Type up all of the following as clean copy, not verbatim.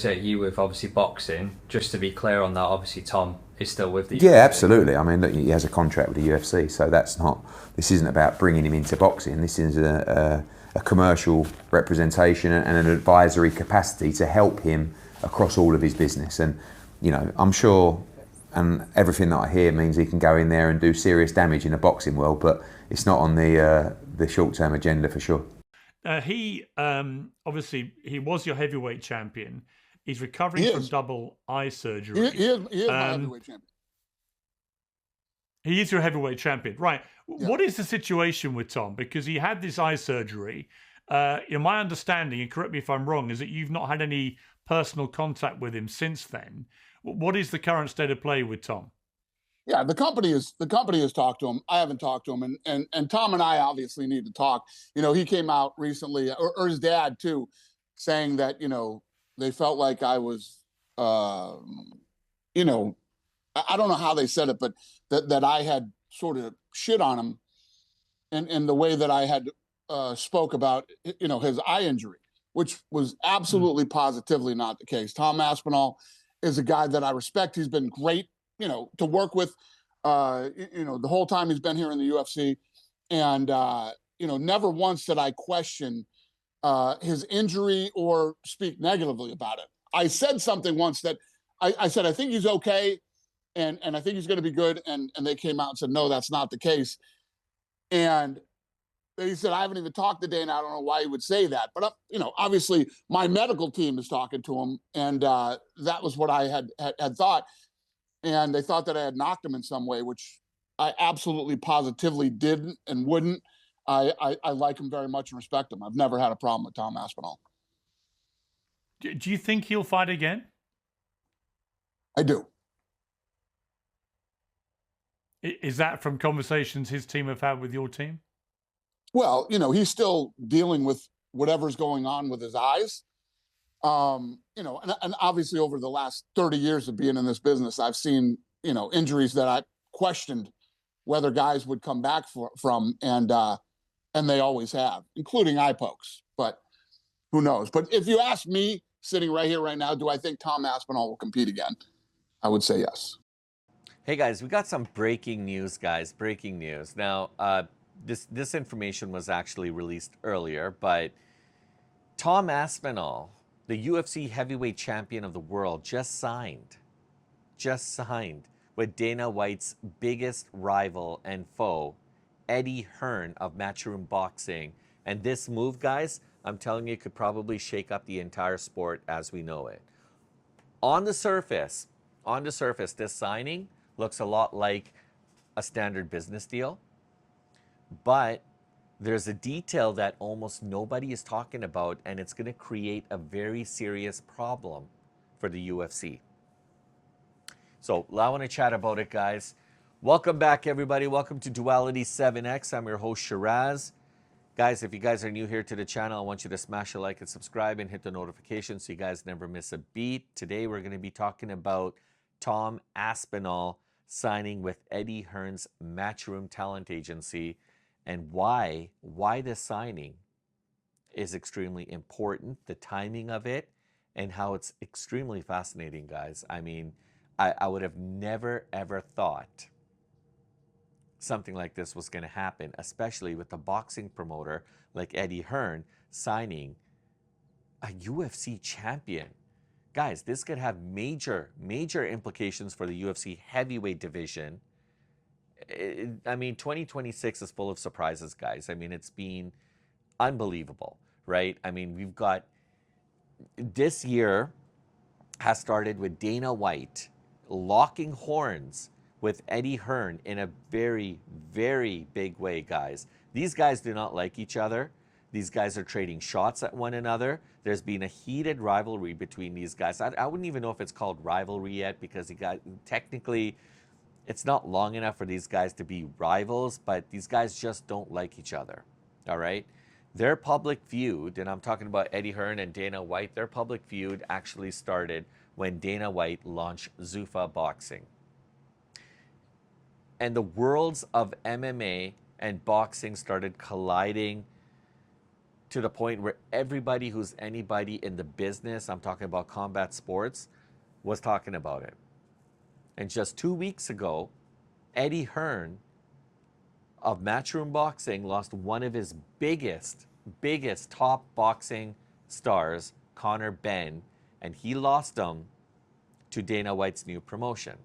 you with obviously boxing. Just to be clear on that, obviously Tom is still with the Yeah, UFC. absolutely. I mean, look, he has a contract with the UFC, so that's not. This isn't about bringing him into boxing. This is a commercial representation and an advisory capacity to help him across all of his business. And I'm sure, and everything that I hear means he can go in there and do serious damage in the boxing world, but it's not on the short-term agenda for sure. He obviously he was your heavyweight champion. He's recovering He from is. double eye He, surgery. he is my Um, heavyweight champion. he is your heavyweight champion, right? Yeah. What is the situation with Tom? Because he had this eye surgery. In my understanding, and correct me if I'm wrong, is that you've not had any personal contact with him since then. What is the current state of play with Tom? Yeah, the company has talked to him. I haven't talked to him, and Tom and I obviously need to talk. He came out recently, or his dad too, saying that they felt like I was, you know, I don't know how they said it, but that I had sort of shit on him, in the way that I had spoke about his eye injury, which was absolutely positively not the case. Tom Aspinall is a guy that I respect. He's been great, to work with, the whole time he's been here in the UFC, and never once did I question his injury or speak negatively about it. I said something once that I said I think he's okay, and I think he's going to be good, and they came out and said no, that's not the case, and he said I haven't even talked to Dana. I don't know why he would say that, but obviously my medical team is talking to him, and that was what I had thought, and they thought that I had knocked him in some way, which I absolutely positively didn't and wouldn't. I like him very much and respect him. I've never had a problem with Tom Aspinall. Do you think he'll fight again? I do. Is that from conversations his team have had with your team? Well, he's still dealing with whatever's going on with his eyes. And obviously over the last 30 years of being in this business, I've seen, injuries that I questioned whether guys would come back from, and they always have, including eye pokes, but who knows? But if you ask me, sitting right here, right now, do I think Tom Aspinall will compete again? I would say yes. Hey guys, we got some breaking news, guys. Breaking news. Now, this information was actually released earlier, but Tom Aspinall, the UFC heavyweight champion of the world, just signed with Dana White's biggest rival and foe, Eddie Hearn of Matchroom Boxing. And this move, guys, I'm telling you, could probably shake up the entire sport as we know it. On the surface, this signing looks a lot like a standard business deal, but there's a detail that almost nobody is talking about, and it's going to create a very serious problem for the UFC. So I want to chat about it, guys. Welcome back, everybody. Welcome to Duality 7X. I'm your host, Shiraz. Guys, if you guys are new here to the channel, I want you to smash a like and subscribe and hit the notification so you guys never miss a beat. Today, we're going to be talking about Tom Aspinall signing with Eddie Hearn's Matchroom talent agency, and why this signing is extremely important, the timing of it, and how it's extremely fascinating, guys. I mean, I would have never, ever thought something like this was going to happen, especially with a boxing promoter like Eddie Hearn signing a UFC champion. Guys, this could have major implications for the UFC heavyweight division. I mean, 2026 is full of surprises, guys. I mean, it's been unbelievable, right? I mean, we've got, this year has started with Dana White locking horns with Eddie Hearn in a very, very big way, guys. These guys do not like each other. These guys are trading shots at one another. There's been a heated rivalry between these guys. I wouldn't even know if it's called rivalry yet, because technically it's not long enough for these guys to be rivals, but these guys just don't like each other, all right? Their public feud, and I'm talking about Eddie Hearn and Dana White, their public feud actually started when Dana White launched Zuffa Boxing. And the worlds of MMA and boxing started colliding to the point where everybody who's anybody in the business, I'm talking about combat sports, was talking about it. And just 2 weeks ago, Eddie Hearn of Matchroom Boxing lost one of his biggest top boxing stars, Conor Benn, and he lost him to Dana White's new promotion.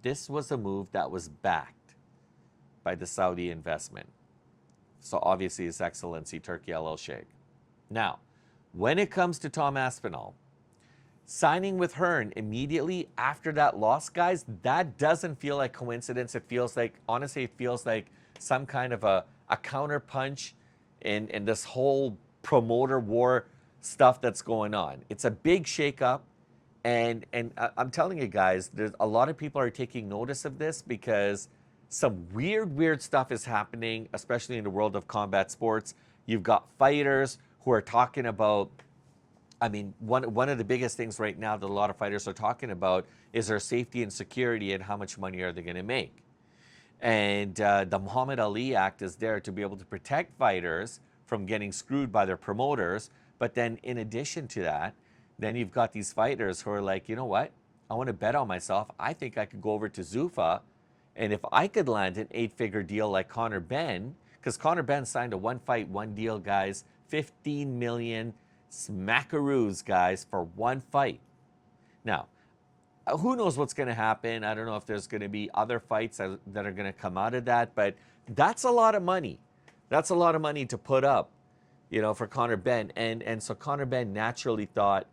This was a move that was backed by the Saudi investment. So obviously His Excellency Turki Al-Sheikh. Now, when it comes to Tom Aspinall, signing with Hearn immediately after that loss, guys, that doesn't feel like coincidence. It feels like, honestly, it feels like some kind of a counter punch in this whole promoter war stuff that's going on. It's a big shakeup. And I'm telling you guys, there's a lot of people are taking notice of this because some weird stuff is happening, especially in the world of combat sports. You've got fighters who are talking about, I mean, one of the biggest things right now that a lot of fighters are talking about is their safety and security and how much money are they going to make. And the Muhammad Ali Act is there to be able to protect fighters from getting screwed by their promoters. But then in addition to that, then you've got these fighters who are like, you know what? I want to bet on myself. I think I could go over to Zuffa, and if I could land an 8-figure deal like Conor Benn, because Conor Benn signed a 1-fight, 1-deal, guys, 15 million smackaroos, guys, for 1 fight. Now, who knows what's going to happen? I don't know if there's going to be other fights that are going to come out of that, but that's a lot of money. That's a lot of money to put up, you know, for Conor Benn. And so Conor Benn naturally thought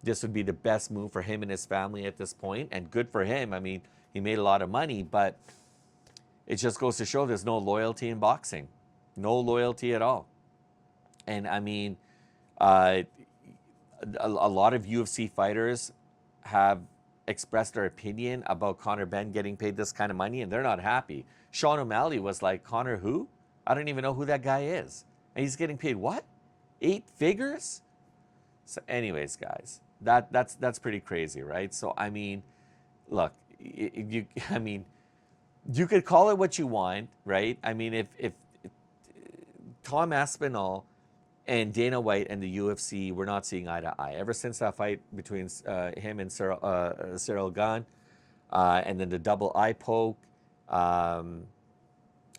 this would be the best move for him and his family at this point, and good for him. I mean, he made a lot of money, but it just goes to show there's no loyalty in boxing. No loyalty at all. And I mean, a lot of UFC fighters have expressed their opinion about Conor Benn getting paid this kind of money, and they're not happy. Sean O'Malley was like, Conor who? I don't even know who that guy is. And he's getting paid what? 8 figures? So anyways, guys, that's pretty crazy, right? So, I mean, look, you could call it what you want, right? I mean, if Tom Aspinall and Dana White and the UFC were not seeing eye to eye ever since that fight between him and Cyril Gane, and then the double eye poke,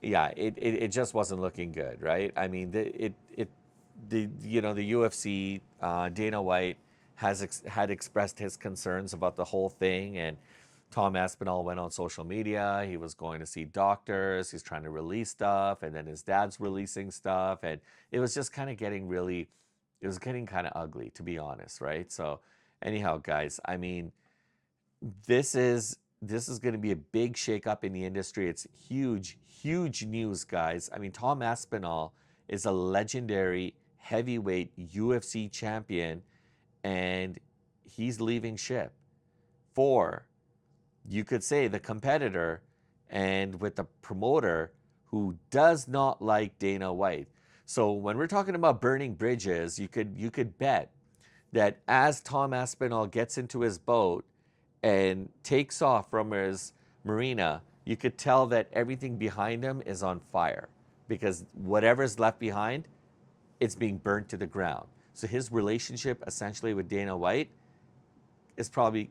yeah, it just wasn't looking good, right? I mean, the UFC, Dana White had expressed his concerns about the whole thing, and Tom Aspinall went on social media. He was going to see doctors. He's trying to release stuff, and then his dad's releasing stuff, and it was just kind of getting kind of ugly, to be honest, right? So, anyhow, guys, I mean, this is going to be a big shakeup in the industry. It's huge news, guys. I mean, Tom Aspinall is a legendary heavyweight UFC champion, and he's leaving ship for, you could say, the competitor, and with the promoter who does not like Dana White. So when we're talking about burning bridges, you could bet that as Tom Aspinall gets into his boat and takes off from his marina, you could tell that everything behind him is on fire, because whatever's left behind, it's being burnt to the ground. So his relationship essentially with Dana White is probably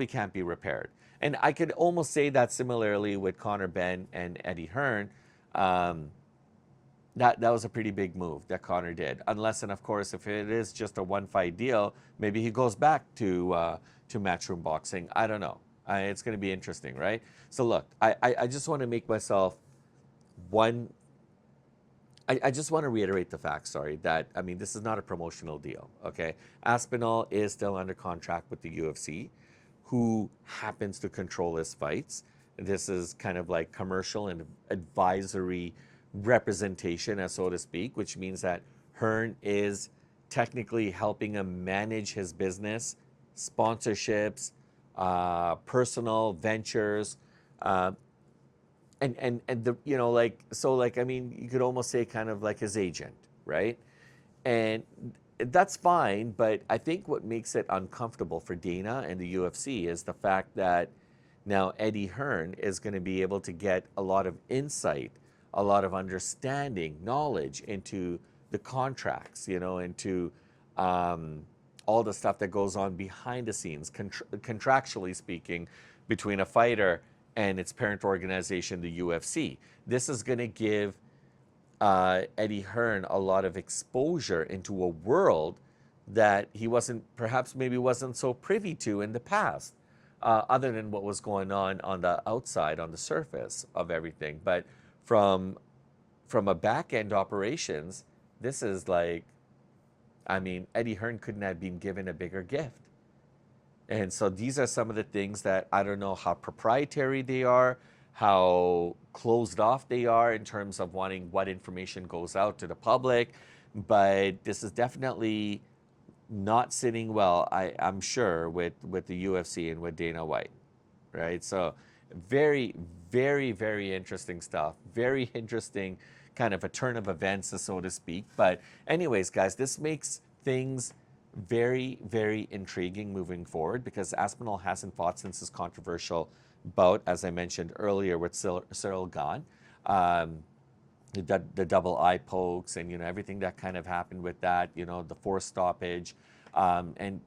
can't be repaired. And I could almost say that similarly with Conor Benn and Eddie Hearn. That was a pretty big move that Conor did. Unless, and of course, if it is just a 1-fight deal, maybe he goes back to Matchroom Boxing. I don't know. It's going to be interesting, right? So look, I just want to make myself I just want to reiterate the fact, that, I mean, this is not a promotional deal, okay? Aspinall is still under contract with the UFC, who happens to control his fights. This is kind of like commercial and advisory representation, so to speak, which means that Hearn is technically helping him manage his business, sponsorships, personal ventures, and the, you know, like, so, like, I mean, you could almost say kind of like his agent, right? And that's fine, but I think what makes it uncomfortable for Dana and the UFC is the fact that now Eddie Hearn is going to be able to get a lot of insight, a lot of understanding, knowledge into the contracts, you know, into all the stuff that goes on behind the scenes, contractually speaking, between a fighter and its parent organization, the UFC. This is going to give Eddie Hearn a lot of exposure into a world that he perhaps maybe wasn't so privy to in the past, other than what was going on the outside, on the surface of everything. But from a back end operations, this is like, I mean, Eddie Hearn couldn't have been given a bigger gift. And so these are some of the things that I don't know how proprietary they are, how closed off they are in terms of wanting what information goes out to the public. But this is definitely not sitting well, I'm sure, with the UFC and with Dana White, right? So very, very, very interesting stuff. Very interesting kind of a turn of events, so to speak. But anyways, guys, this makes things very, very intriguing moving forward, because Aspinall hasn't fought since his controversial bout, as I mentioned earlier, with Cyril Gane. The double eye pokes and, you know, everything that kind of happened with that, you know, the forced stoppage. And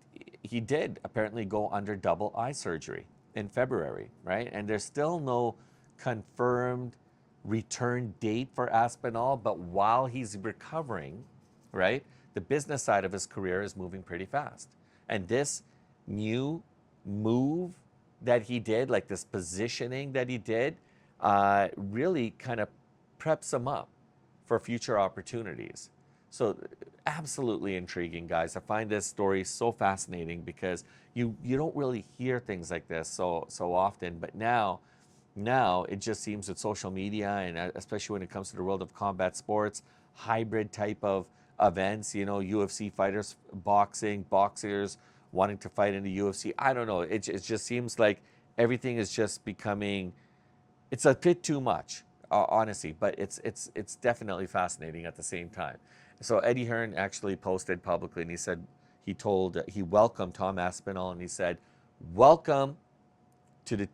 he did apparently go under double eye surgery in February, right? And there's still no confirmed return date for Aspinall, but while he's recovering, right, the business side of his career is moving pretty fast. And this new move that he did, like this positioning that he did, really kind of preps him up for future opportunities. So absolutely intriguing, guys. I find this story so fascinating because you don't really hear things like this so often, but now it just seems with social media, and especially when it comes to the world of combat sports, hybrid type of events, you know, UFC fighters, boxers wanting to fight in the UFC. I don't know. It just seems like everything is just becoming, it's a bit too much, honestly, but it's definitely fascinating at the same time. So Eddie Hearn actually posted publicly, and he said, he welcomed Tom Aspinall, and he said, welcome to the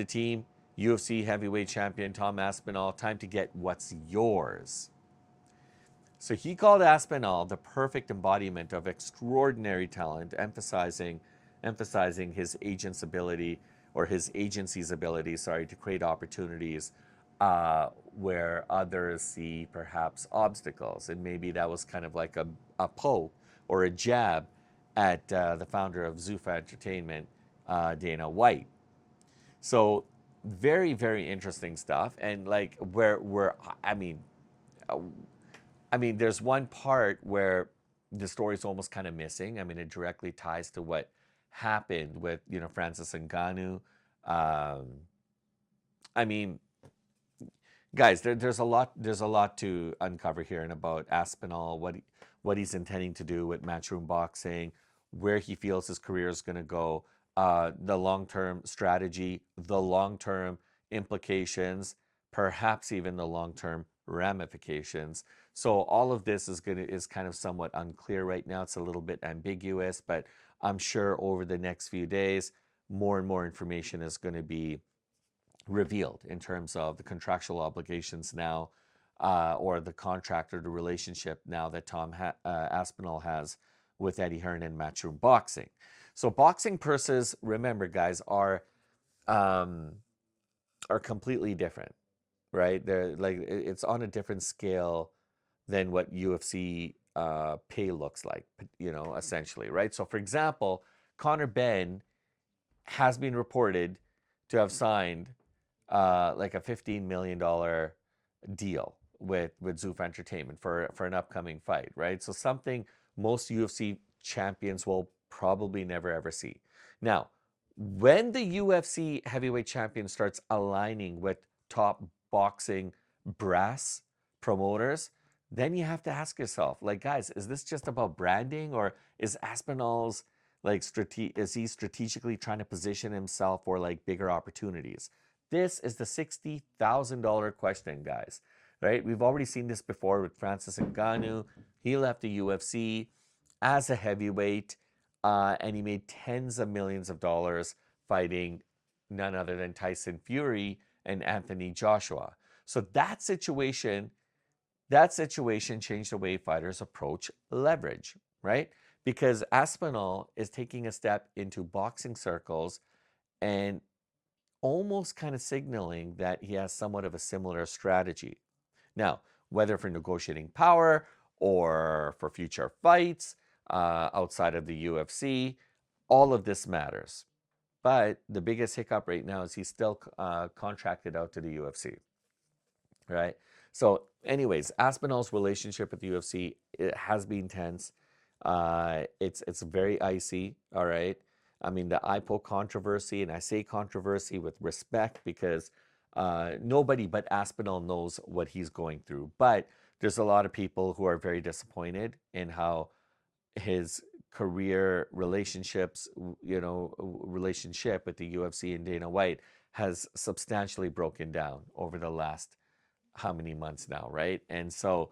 team, UFC heavyweight champion Tom Aspinall. Time to get what's yours. So he called Aspinall the perfect embodiment of extraordinary talent, emphasizing his agent's ability, or his agency's ability, to create opportunities where others see perhaps obstacles. And maybe that was kind of like a poke or a jab at the founder of Zuffa Entertainment, Dana White. So very, very interesting stuff. And like I mean, there's one part where the story's almost kind of missing. I mean, it directly ties to what happened with, you know, Francis Ngannou. I mean, guys, there's a lot to uncover here, and about Aspinall, what he's intending to do with Matchroom Boxing, where he feels his career is going to go, the long-term strategy, the long-term implications, perhaps even the long-term ramifications. So all of this is kind of somewhat unclear right now. It's a little bit ambiguous, but I'm sure over the next few days, more and more information is going to be revealed in terms of the contractual obligations now, or the contract or the relationship now that Tom Aspinall has with Eddie Hearn and Matchroom Boxing. So boxing purses, remember, guys, are completely different, right? They're like, it's on a different scale than what UFC pay looks like, you know, essentially, right? So for example, Conor Benn has been reported to have signed like a $15 million deal with Zuffa Entertainment for an upcoming fight, right? So something most UFC champions will probably never ever see. Now, when the UFC heavyweight champion starts aligning with top boxing brass promoters, then you have to ask yourself, like, guys, is this just about branding, or is Aspinall's like is he strategically trying to position himself for like bigger opportunities? This is the $60,000 question, guys, right? We've already seen this before with Francis Ngannou. He left the UFC as a heavyweight, and he made tens of millions of dollars fighting none other than Tyson Fury and Anthony Joshua. So that situation That situation changed the way fighters approach leverage, right? Because Aspinall is taking a step into boxing circles and almost kind of signaling that he has somewhat of a similar strategy. Now, whether for negotiating power or for future fights outside of the UFC, all of this matters. But the biggest hiccup right now is he's still contracted out to the UFC, right? So, anyways, Aspinall's relationship with the UFC, it has been tense. It's very icy. All right. I mean, the IPO controversy, and I say controversy with respect because nobody but Aspinall knows what he's going through. But there's a lot of people who are very disappointed in how his career relationships, relationship with the UFC and Dana White has substantially broken down over the last how many months now, right? And so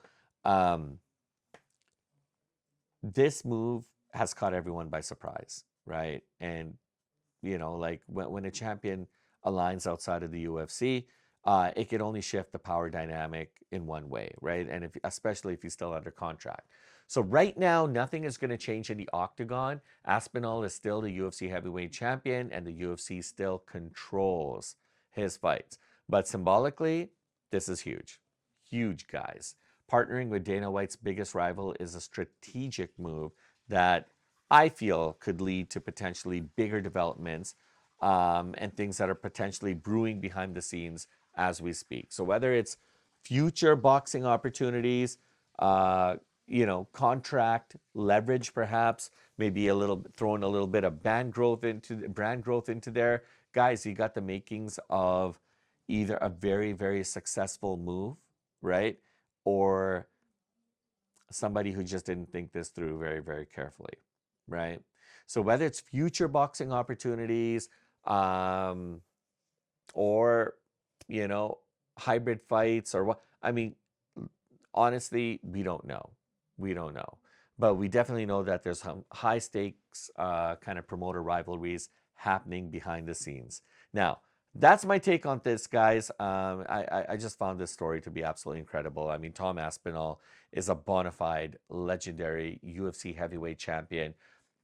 this move has caught everyone by surprise, right? And like when a champion aligns outside of the UFC, it can only shift the power dynamic in one way, right? And especially if he's still under contract. So right now, nothing is going to change in the octagon. Aspinall is still the UFC heavyweight champion, and the UFC still controls his fights. But symbolically, this is huge. Huge, guys. Partnering with Dana White's biggest rival is a strategic move that I feel could lead to potentially bigger developments and things that are potentially brewing behind the scenes as we speak. So whether it's future boxing opportunities, contract leverage, perhaps maybe throwing a little bit of brand growth into there, guys, you got the makings of either a very, very successful move, right, or somebody who just didn't think this through very, very carefully, right? So whether it's future boxing opportunities, or hybrid fights, or what, I mean, honestly, we don't know. But we definitely know that there's some high stakes kind of promoter rivalries happening behind the scenes. Now, that's my take on this, guys. I just found this story to be absolutely incredible. I mean, Tom Aspinall is a bona fide, legendary UFC heavyweight champion.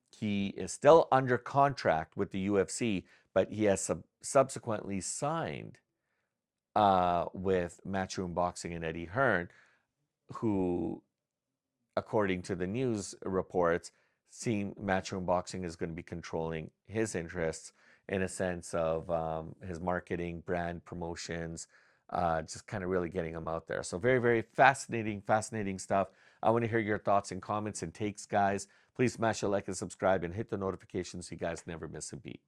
He is still under contract with the UFC, but he has subsequently signed with Matchroom Boxing and Eddie Hearn, who, according to the news reports, seem Matchroom Boxing is going to be controlling his interests in a sense of his marketing, brand promotions, just kind of really getting him out there. So very, very fascinating stuff. I want to hear your thoughts and comments and takes, guys. Please smash a like and subscribe and hit the notifications so you guys never miss a beat.